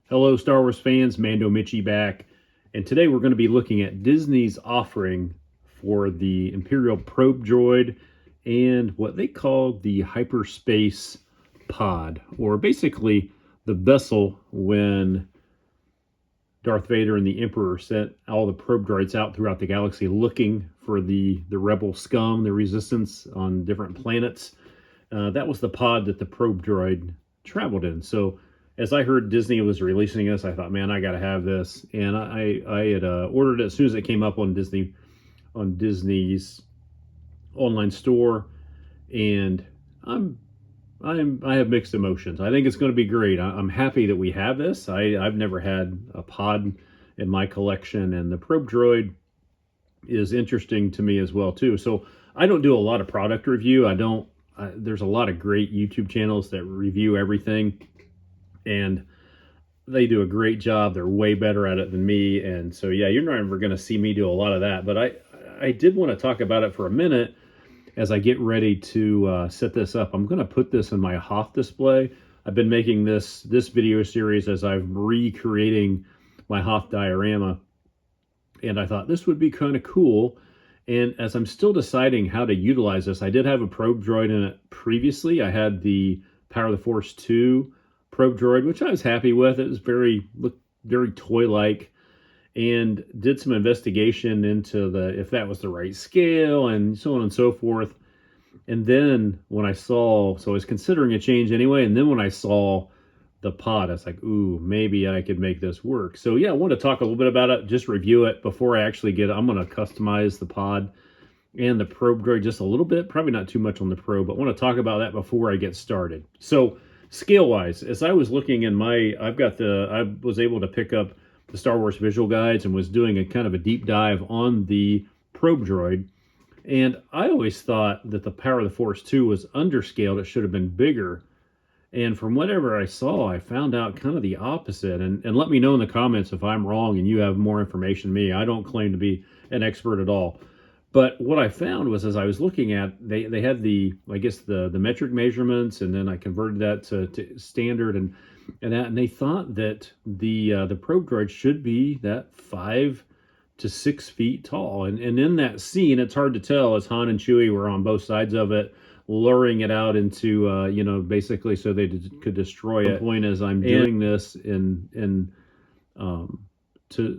Hello, Star Wars fans. Mando Mitchy back. And today we're going to be looking at Disney's offering for the Imperial Probe Droid and what they call the Hyperspace Pod, or basically the vessel when Darth Vader and the Emperor sent all the probe droids out throughout the galaxy looking for the rebel scum, the resistance on different planets. That was the pod that the probe droid traveled in. So as I heard Disney was releasing this, I thought, man, I got to have this, and I had ordered it as soon as it came up on Disney's online store, and I have mixed emotions. I think it's going to be great. I'm happy that we have this. I've never had a pod in my collection, and the probe droid is interesting to me as well too. So I don't do a lot of product review. There's a lot of great YouTube channels that review everything, and they do a great job. They're way better at it than me. And so, yeah, you're never going to see me do a lot of that. But I did want to talk about it for a minute as I get ready to set this up. I'm going to put this in my Hoth display. I've been making this video series as I'm recreating my Hoth Diorama. And I thought this would be kind of cool. And as I'm still deciding how to utilize this, I did have a probe droid in it previously. I had the Power of the Force 2 probe droid, which I was happy with. It was looked very toy-like, and did some investigation into if that was the right scale and so on and so forth. And then when I was considering a change anyway, and then when I saw the pod, I was like, ooh, maybe I could make this work. So yeah, I want to talk a little bit about it, just review it before I actually get it. I'm going to customize the pod and the probe droid just a little bit, probably not too much on the probe, but I want to talk about that before I get started. So scale wise, as I was looking in I was able to pick up the Star Wars visual guides and was doing a kind of a deep dive on the probe droid. And I always thought that the Power of the Force 2 was underscaled. It should have been bigger. And from whatever I saw, I found out kind of the opposite. And let me know in the comments if I'm wrong and you have more information than me. I don't claim to be an expert at all. But what I found was, as I was looking at, they had the metric measurements, and then I converted that to standard, and they thought that the probe droid should be that 5 to 6 feet tall. And in that scene, it's hard to tell as Han and Chewie were on both sides of it, luring it out into basically so they could destroy it. The point is, I'm doing this in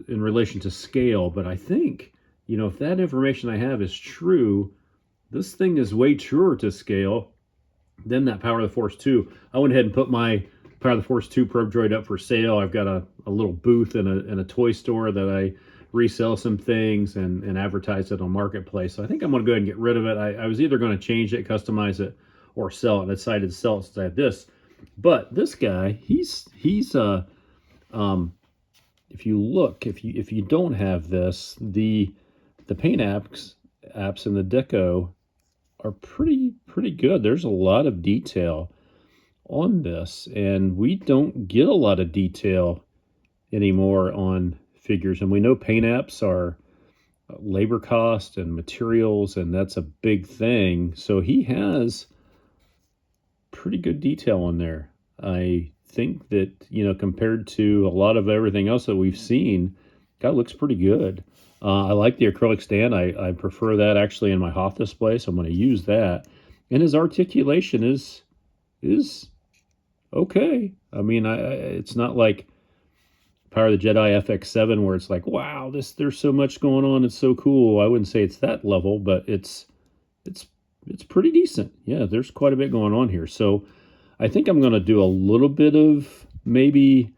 relation to scale, but I think, if that information I have is true, this thing is way truer to scale than that Power of the Force 2. I went ahead and put my Power of the Force 2 probe droid up for sale. I've got a little booth in a toy store that I resell some things and advertise it on Marketplace. So I think I'm going to go ahead and get rid of it. I was either going to change it, customize it, or sell it. And I decided to sell it since I have this. But this guy, he's if you look, if you don't have this, the paint apps and the deco are pretty good. There's a lot of detail on this, and we don't get a lot of detail anymore on figures. And we know paint apps are labor cost and materials, and that's a big thing. So he has pretty good detail on there. I think that, compared to a lot of everything else that we've seen, that looks pretty good. I like the acrylic stand. I prefer that actually in my Hoth display, so I'm going to use that. And his articulation is okay. I mean, it's not like Power of the Jedi FX7 where it's like, wow, there's so much going on. It's so cool. I wouldn't say it's that level, but it's pretty decent. Yeah, there's quite a bit going on here. So I think I'm going to do a little bit of maybe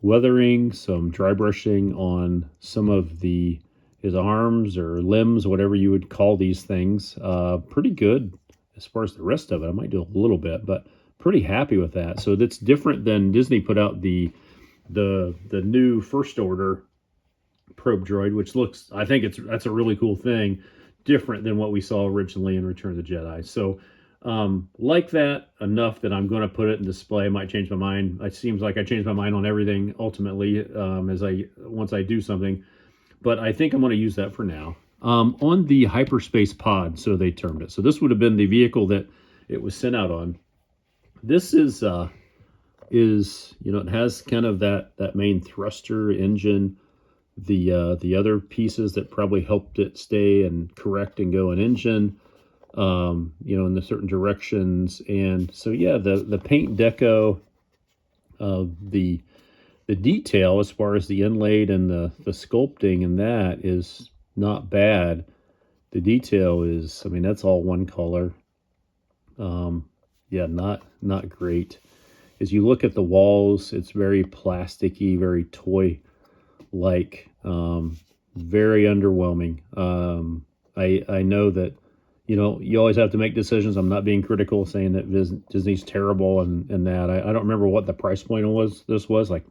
weathering, some dry brushing on some of his arms or limbs, whatever you would call these things. Pretty good as far as the rest of it. I might do a little bit, but pretty happy with that. So that's different than Disney put out the new First Order probe droid, which looks, I think that's a really cool thing, different than what we saw originally in Return of the Jedi. So like that enough that I'm going to put it in display. I might change my mind. It seems like I change my mind on everything ultimately once I do something, but I think I'm going to use that for now. On the Hyperspace pod, so they termed it. So this would have been the vehicle that it was sent out on. This is is, it has kind of that main thruster engine, the other pieces that probably helped it stay and correct and go an engine, in the certain directions. And so, yeah, the paint deco, the detail as far as the inlaid and the sculpting and that is not bad. The detail is, I mean, that's all one color. Yeah, not great. As you look at the walls, it's very plasticky, very toy like, very underwhelming. I know that, you always have to make decisions. I'm not being critical, saying that Disney's terrible and that. I don't remember what the price point was. This was like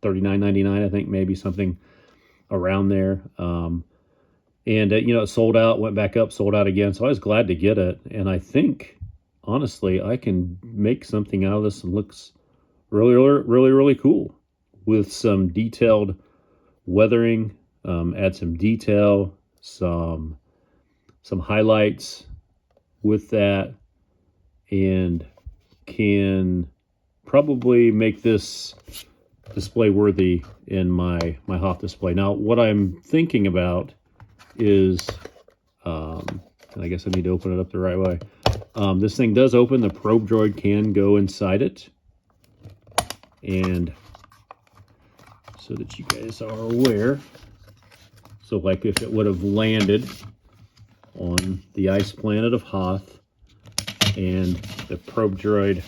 $39.99, I think, maybe something around there. And it sold out, went back up, sold out again. So I was glad to get it. And I think, honestly, I can make something out of this and looks really, really, really, really cool with some detailed weathering. Add some detail, some highlights with that, and can probably make this display worthy in my Hoth display. Now, what I'm thinking about is, and I guess I need to open it up the right way. This thing does open. The probe droid can go inside it, and so that you guys are aware. So like if it would have landed on the ice planet of Hoth, and the probe droid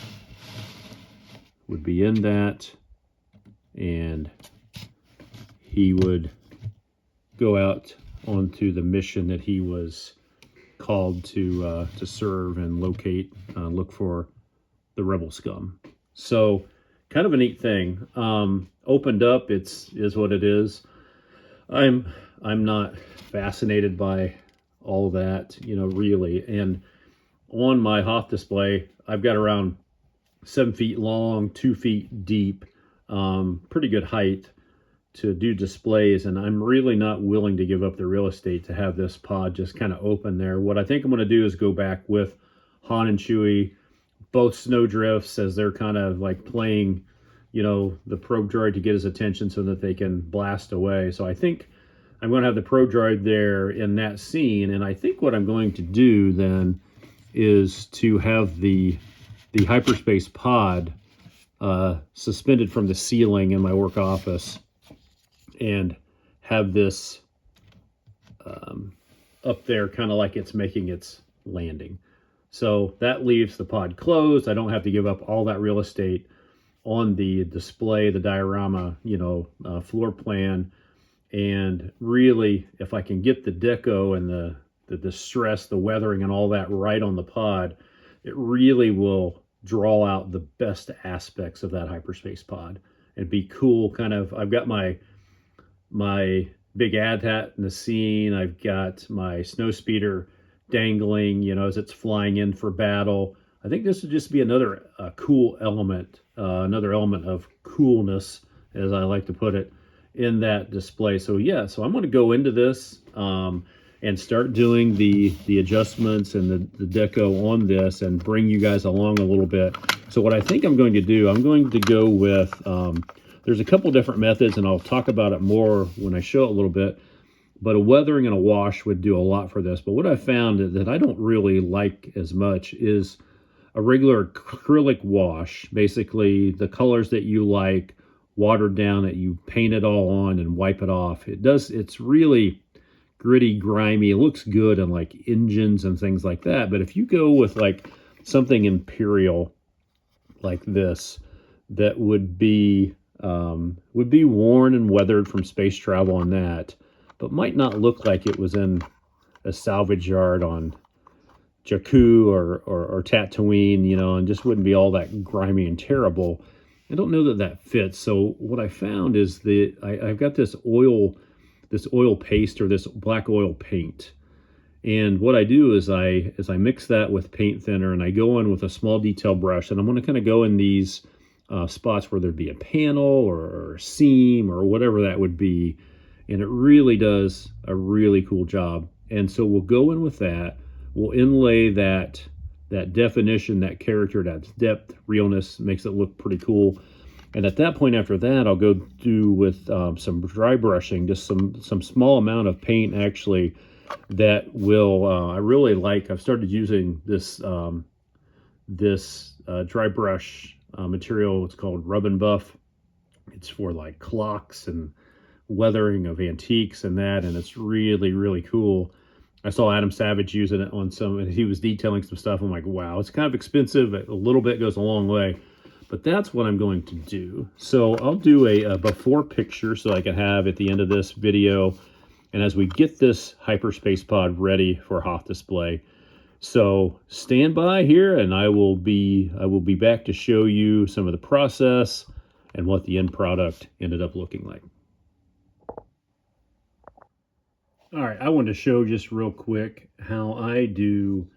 would be in that, and he would go out onto the mission that he was called to serve and locate, look for the rebel scum. So kind of a neat thing. Opened up, is what it is. I'm not fascinated by all that, really. And on my Hoth display, I've got around 7 feet long, 2 feet deep, pretty good height to do displays. And I'm really not willing to give up the real estate to have this pod just kind of open there. What I think I'm going to do is go back with Han and Chewie, both snowdrifts, as they're kind of like playing, the probe droid to get his attention so that they can blast away. So I think I'm going to have the probe droid there in that scene. And I think what I'm going to do then is to have the hyperspace pod suspended from the ceiling in my work office, and have this up there kind of like it's making its landing. So that leaves the pod closed. I don't have to give up all that real estate on the display, the diorama, floor plan. And really, if I can get the deco and the distress, the weathering and all that right on the pod, it really will draw out the best aspects of that hyperspace pod and be cool. Kind of, I've got my big AT-AT in the scene. I've got my snow speeder dangling, as it's flying in for battle. I think this would just be another cool element, another element of coolness, as I like to put it, in that display. So yeah, so I'm going to go into this and start doing the adjustments and the deco on this, and bring you guys along a little bit. So what I think I'm going to do, I'm going to go with, there's a couple different methods, and I'll talk about it more when I show it a little bit, but a weathering and a wash would do a lot for this. But what I found that I don't really like as much is a regular acrylic wash. Basically, the colors that you like, watered down, that you paint it all on and wipe it off. It's really gritty, grimy. It looks good on like engines and things like that. But if you go with like something imperial like this, that would be worn and weathered from space travel and that, but might not look like it was in a salvage yard on Jakku or Tatooine, and just wouldn't be all that grimy and terrible. I don't know that fits. So what I found is that I've got this oil paste, or this black oil paint. And what I do is I mix that with paint thinner, and I go in with a small detail brush, and I'm going to kind of go in these spots where there'd be a panel or a seam or whatever that would be. And it really does a really cool job. And so we'll go in with that. We'll inlay that definition, that character, that depth, realness, makes it look pretty cool. And at that point after that, I'll go do with some dry brushing, just some small amount of paint actually that will, I really like. I've started using this dry brush material. It's called Rub and Buff. It's for like clocks and weathering of antiques and that, and it's really, really cool. I saw Adam Savage using it on some, and he was detailing some stuff. I'm like, wow, it's kind of expensive. A little bit goes a long way, but that's what I'm going to do. So I'll do a before picture so I can have at the end of this video, and as we get this Hyperspace pod ready for Hoth display. So stand by here, and I will be back to show you some of the process and what the end product ended up looking like. All right, I wanted to show just real quick how I do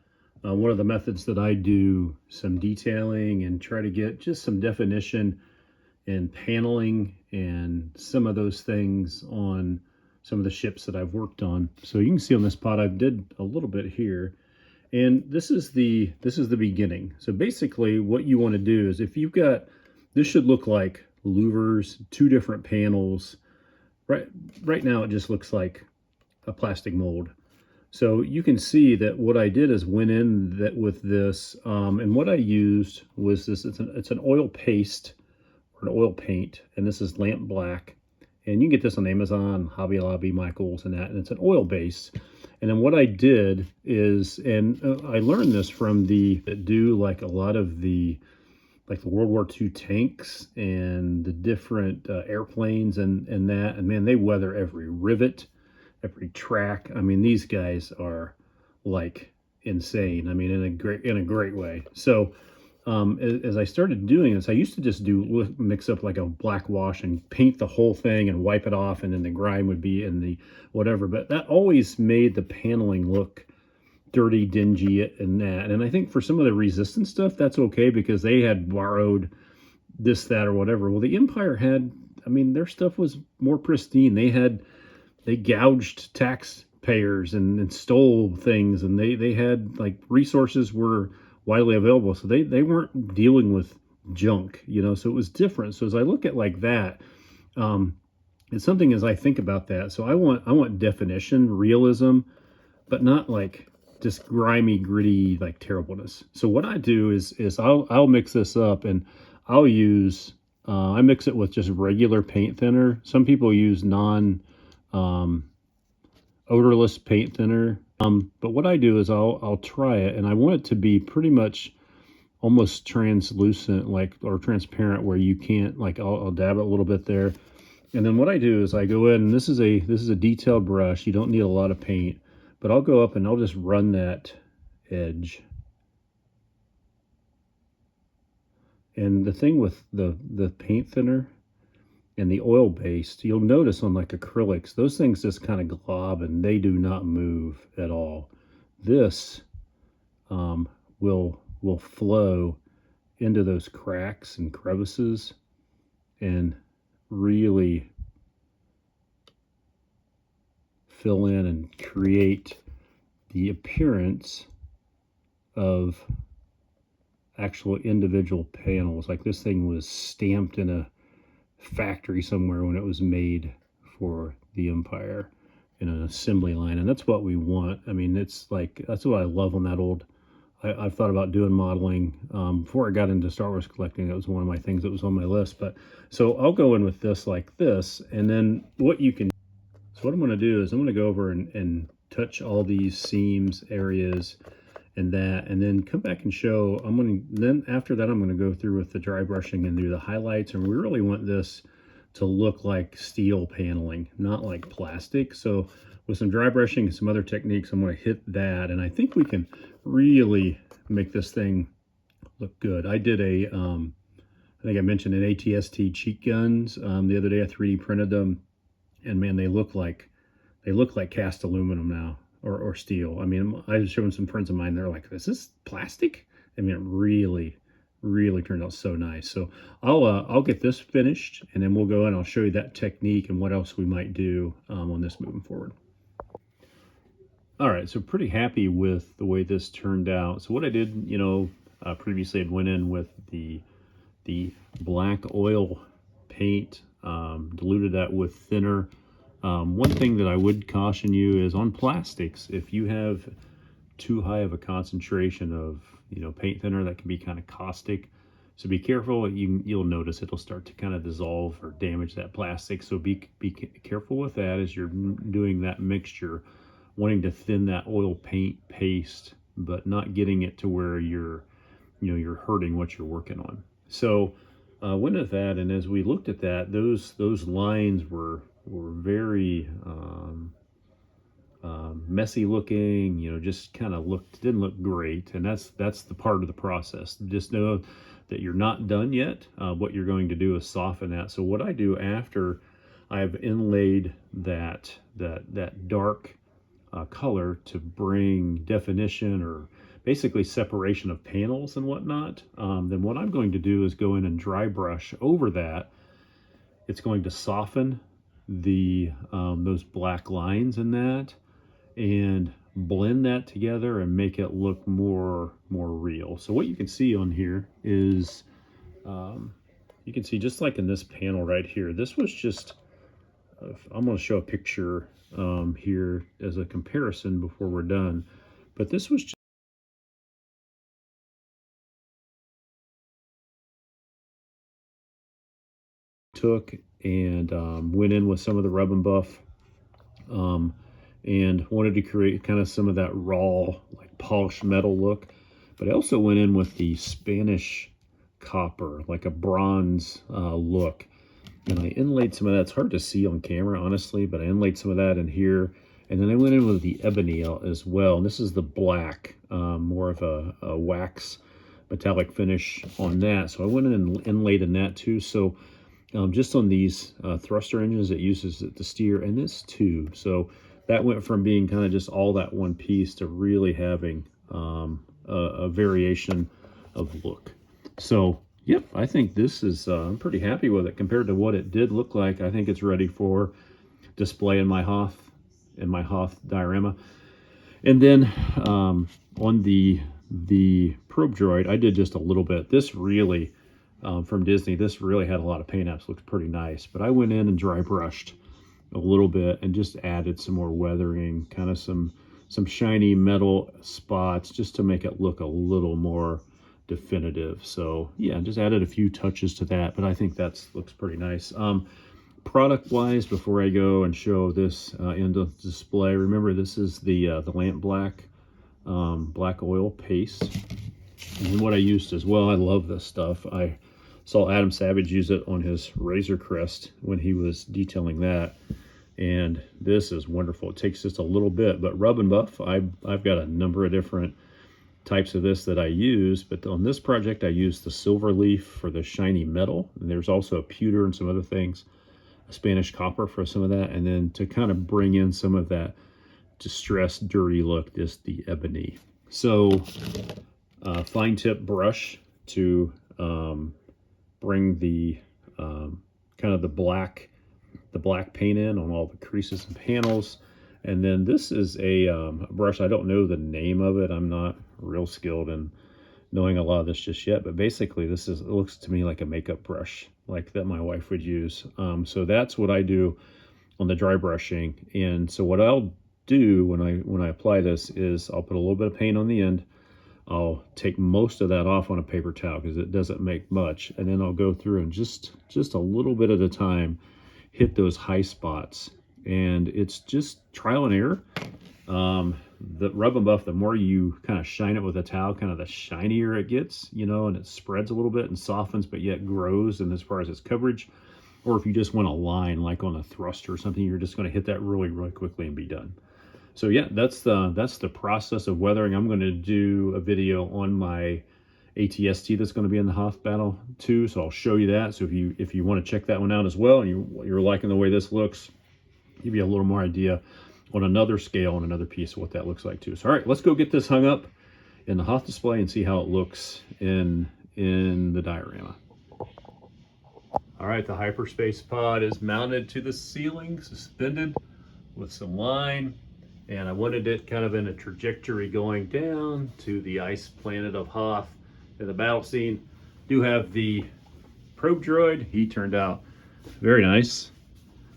one of the methods that I do some detailing and try to get just some definition and paneling and some of those things on some of the ships that I've worked on. So you can see on this pod I did a little bit here, and this is the beginning. So basically what you want to do is, if you've got, this should look like louvers, two different panels. Right now it just looks like a plastic mold. So you can see that what I did is went in that with this, and what I used was this. It's an oil paste or an oil paint, and this is lamp black, and you can get this on Amazon, Hobby Lobby, Michaels, and that. And it's an oil base. And then what I did is, and I learned this from that do like a lot of the World War II tanks and the different airplanes and that. And man, they weather every rivet, every track. I mean, these guys are like insane. I mean, in a great way. So as I started doing this, I used to just mix up like a black wash and paint the whole thing and wipe it off, and then the grime would be in the whatever. But that always made the paneling look dirty, dingy, and that. And I think for some of the resistance stuff, that's okay because they had borrowed this, that, or whatever. Well, the Empire had, I mean, their stuff was more pristine. They gouged taxpayers and stole things, and they had like resources were widely available, so they weren't dealing with junk, you know. So it was different. So as I look at like that, it's something as I think about that. So I want definition, realism, but not like just grimy, gritty, like terribleness. So what I do is I'll mix this up, and I'll use I mix it with just regular paint thinner. Some people use odorless paint thinner. But what I do is I'll try it, and I want it to be pretty much almost translucent, like, or transparent, where you can't, like, I'll dab it a little bit there. And then what I do is I go in, and this is a detailed brush. You don't need a lot of paint, but I'll go up and I'll just run that edge. And the thing with the paint thinner and the oil based, you'll notice on like acrylics, those things just kind of glob and they do not move at all. This will flow into those cracks and crevices and really fill in and create the appearance of actual individual panels. Like this thing was stamped in a factory somewhere when it was made for the Empire in an assembly line, and that's what we want. I mean, it's like, that's what I love on that old. I've thought about doing modeling before I got into Star Wars collecting. That was one of my things that was on my list. But so I'll go in with this like this, and then what you can. So what I'm going to do is I'm going to go over and touch all these seams, areas, and that, and then come back and show. Then after that, I'm going to go through with the dry brushing and do the highlights. And we really want this to look like steel paneling, not like plastic. So with some dry brushing and some other techniques, I'm going to hit that, and I think we can really make this thing look good. I did I think I mentioned an ATST cheek guns the other day. I 3D printed them, and man, they look like cast aluminum now, or steel. I mean, I was showing some friends of mine, they're like, is this plastic? I mean, it really turned out so nice. So I'll get this finished, and then we'll go and I'll show you that technique and what else we might do on this moving forward. All right, so pretty happy with the way this turned out. So what I did, previously I went in with the the black oil paint, diluted that with thinner. One thing that I would caution you is on plastics, if you have too high of a concentration of paint thinner, that can be kind of caustic. So be careful. You'll notice it'll start to kind of dissolve or damage that plastic. So be careful with that as you're doing that mixture, wanting to thin that oil paint paste, but not getting it to where you're hurting what you're working on. So went with that, and as we looked at that, those lines were very messy looking, just kind of didn't look great. And that's the part of the process. Just know that you're not done yet. What you're going to do is soften that. So what I do after I've inlaid that dark color to bring definition, or basically separation of panels and whatnot, then what I'm going to do is go in and dry brush over that. It's going to soften the those black lines in that, and blend that together and make it look more real. So what you can see on here is, you can see just like in this panel right here, this was just, I'm going to show a picture here as a comparison before we're done, but this was just took and went in with some of the rub and buff, and wanted to create kind of some of that raw, like polished metal look. But I also went in with the Spanish copper, like a bronze look. And I inlaid some of that. It's hard to see on camera, honestly, but I inlaid some of that in here. And then I went in with the ebony as well. And this is the black, more of a wax metallic finish on that. So I went in and inlaid in that too. So just on these thruster engines, it uses it to steer, and this too. So that went from being kind of just all that one piece to really having a variation of look. So yep, I think this is, I'm pretty happy with it compared to what it did look like. I think it's ready for display in my Hoth diorama. And then on the probe droid, I did just a little bit. This really, from Disney, this really had a lot of paint apps. Looked pretty nice. But I went in and dry brushed a little bit and just added some more weathering, kind of some shiny metal spots, just to make it look a little more definitive. So yeah, just added a few touches to that, but I think looks pretty nice. Product wise, before I go and show this in the display, remember this is the lamp black oil paste. And what I used as well, I love this stuff. I saw Adam Savage use it on his Razor Crest when he was detailing that, and this is wonderful. It takes just a little bit, but rub and buff, I've got a number of different types of this that I use, but on this project I used the silver leaf for the shiny metal, and there's also a pewter and some other things, a Spanish copper for some of that, and then to kind of bring in some of that distressed, dirty look, just the ebony. So fine tip brush to bring the kind of the black paint in on all the creases and panels. And then this is a brush, I don't know the name of it. I'm not real skilled in knowing a lot of this just yet, but basically it looks to me like a makeup brush, like that my wife would use. So that's what I do on the dry brushing. And so what I'll do when I apply this is I'll put a little bit of paint on the end. I'll take most of that off on a paper towel because it doesn't make much, and then I'll go through and just a little bit at a time hit those high spots. And it's just trial and error. The rub and buff, the more you kind of shine it with a towel, kind of the shinier it gets, and it spreads a little bit and softens, but yet grows in as far as its coverage. Or if you just want a line like on a thruster or something, you're just going to hit that really quickly and be done. So yeah, that's the process of weathering. I'm going to do a video on my ATST that's going to be in the Hoth battle too, so I'll show you that. So if you want to check that one out as well, and you're liking the way this looks, give you a little more idea on another scale and another piece of what that looks like too. So all right, let's go get this hung up in the Hoth display and see how it looks in the diorama. All right, the Hyperspace pod is mounted to the ceiling, suspended with some line, and I wanted it kind of in a trajectory going down to the ice planet of Hoth. In the battle scene, do have the probe droid. He turned out very nice.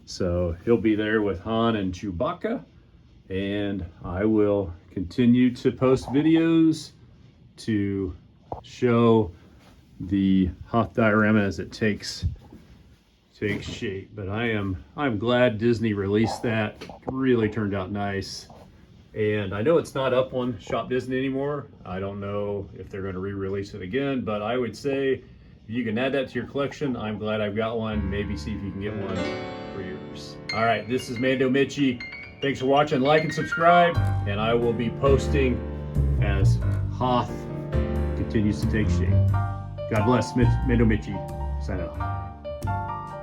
So he'll be there with Han and Chewbacca. And I will continue to post videos to show the Hoth Diorama as it takes shape. But I'm glad Disney released that. It really turned out nice. And I know it's not up on Shop Disney anymore. I don't know if they're going to re-release it again, but I would say if you can add that to your collection, I'm glad I've got one. Maybe see if you can get one for yours. All right, this is Mando Mitchy. Thanks for watching. Like and subscribe, and I will be posting as Hoth continues to take shape. God bless. Mando Mitchy. Sign off.